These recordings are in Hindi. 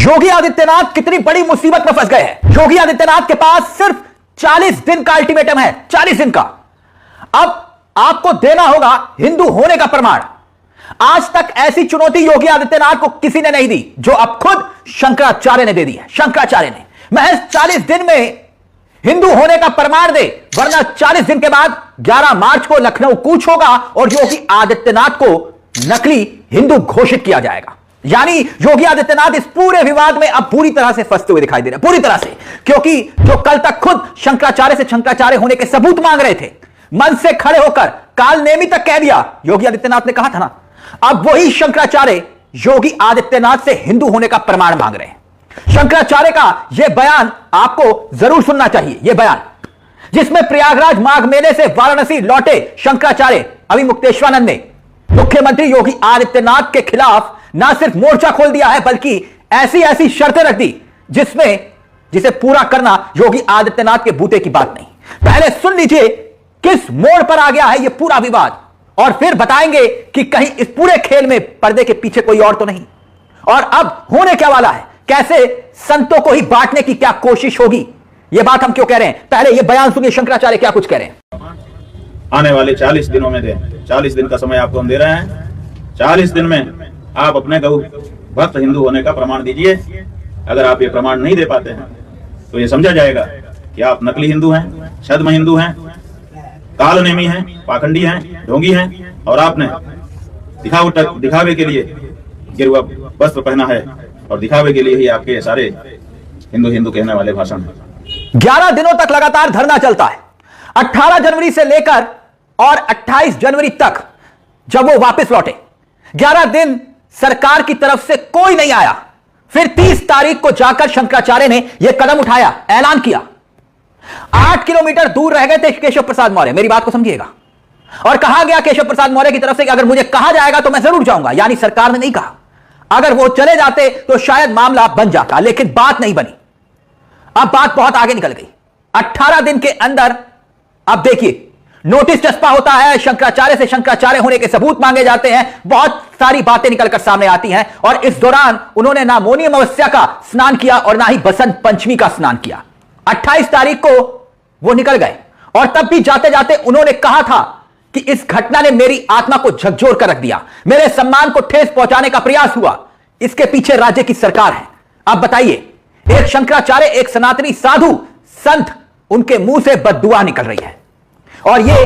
योगी आदित्यनाथ कितनी बड़ी मुसीबत में फंस गए हैं। योगी आदित्यनाथ के पास सिर्फ 40 दिन का अल्टीमेटम है, 40 दिन का। अब आपको देना होगा हिंदू होने का प्रमाण। आज तक ऐसी चुनौती योगी आदित्यनाथ को किसी ने नहीं दी जो अब खुद शंकराचार्य ने दे दी है। शंकराचार्य ने महज 40 दिन में हिंदू होने का प्रमाण दे, वरना 40 दिन के बाद 11 मार्च को लखनऊ कूच होगा और योगी आदित्यनाथ को नकली हिंदू घोषित किया जाएगा। यानी योगी आदित्यनाथ इस पूरे विवाद में अब पूरी तरह से फंसते हुए दिखाई दे रहे हैं, पूरी तरह से। क्योंकि जो कल तक खुद शंकराचार्य से शंकराचार्य होने के सबूत मांग रहे थे, मन से खड़े होकर काल नेमी तक कह दिया, योगी आदित्यनाथ ने कहा था ना, अब वही शंकराचार्य योगी आदित्यनाथ से हिंदू होने का प्रमाण मांग रहे हैं। शंकराचार्य का यह बयान आपको जरूर सुनना चाहिए। यह बयान जिसमें प्रयागराज माघ मेले से वाराणसी लौटे शंकराचार्य अभी मुक्तेश्वरानंद ने मुख्यमंत्री योगी आदित्यनाथ के खिलाफ ना सिर्फ मोर्चा खोल दिया है, बल्कि ऐसी ऐसी शर्तें रख दी जिसे पूरा करना योगी आदित्यनाथ के बूते की बात नहीं। पहले सुन लीजिए किस मोड़ पर आ गया है यह पूरा विवाद, और फिर बताएंगे कि कहीं इस पूरे खेल में पर्दे के पीछे कोई और तो नहीं। और अब होने क्या वाला है, कैसे संतों को ही बांटने की क्या कोशिश होगी, यह बात हम क्यों कह रहे हैं। पहले यह बयान सुनिए शंकराचार्य क्या कुछ कह रहे हैं। आने वाले 40 दिनों में दें, 40 दिन का समय आपको हम दे रहे हैं। 40 दिन में आप अपने गौ भक्त हिंदू होने का प्रमाण दीजिए। अगर आप ये प्रमाण नहीं दे पाते हैं तो ये समझा जाएगा कि आप नकली हिंदू हैं, छद्म हिंदू हैं, कालनेमी हैं, पाखंडी हैं, ढोंगी हैं, और आपने दिखावे के लिए गिरवा वस्त्र पहना है और दिखावे के लिए ही आपके सारे हिंदू हिंदू कहने वाले भाषण हैं। 11 दिनों तक लगातार धरना चलता है। 18 जनवरी से लेकर और 28 जनवरी तक जब वो वापस लौटे, 11 दिन सरकार की तरफ से कोई नहीं आया। फिर 30 तारीख को जाकर शंकराचार्य ने यह कदम उठाया, ऐलान किया। 8 किलोमीटर दूर रह गए थे केशव प्रसाद मौर्य, मेरी बात को समझिएगा, और कहा गया केशव प्रसाद मौर्य की तरफ से कि अगर मुझे कहा जाएगा तो मैं जरूर जाऊंगा। यानी सरकार ने नहीं कहा, अगर वो चले जाते तो शायद मामला बन जाता, लेकिन बात नहीं बनी। अब बात बहुत आगे निकल गई। 18 दिन के अंदर अब देखिए नोटिस चस्पा होता है, शंकराचार्य से शंकराचार्य होने के सबूत मांगे जाते हैं, बहुत सारी बातें निकलकर सामने आती हैं, और इस दौरान उन्होंने ना मौनी अमावस्या का स्नान किया और ना ही बसंत पंचमी का स्नान किया। 28 तारीख को वो निकल गए, और तब भी जाते जाते उन्होंने कहा था कि इस घटना ने मेरी आत्मा को झकझोर कर रख दिया, मेरे सम्मान को ठेस पहुंचाने का प्रयास हुआ, इसके पीछे राज्य की सरकार है। अब बताइए, एक शंकराचार्य, एक सनातनी साधु संत, उनके मुंह से बद्दुआ निकल रही है, और यह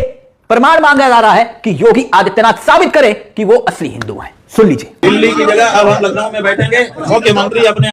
प्रमाण मांगा जा रहा है कि योगी आदित्यनाथ साबित करें कि वो असली हिंदू हैं। सुन लीजिए। दिल्ली की जगह अब हम लखनऊ में बैठेंगे, मुख्यमंत्री अपने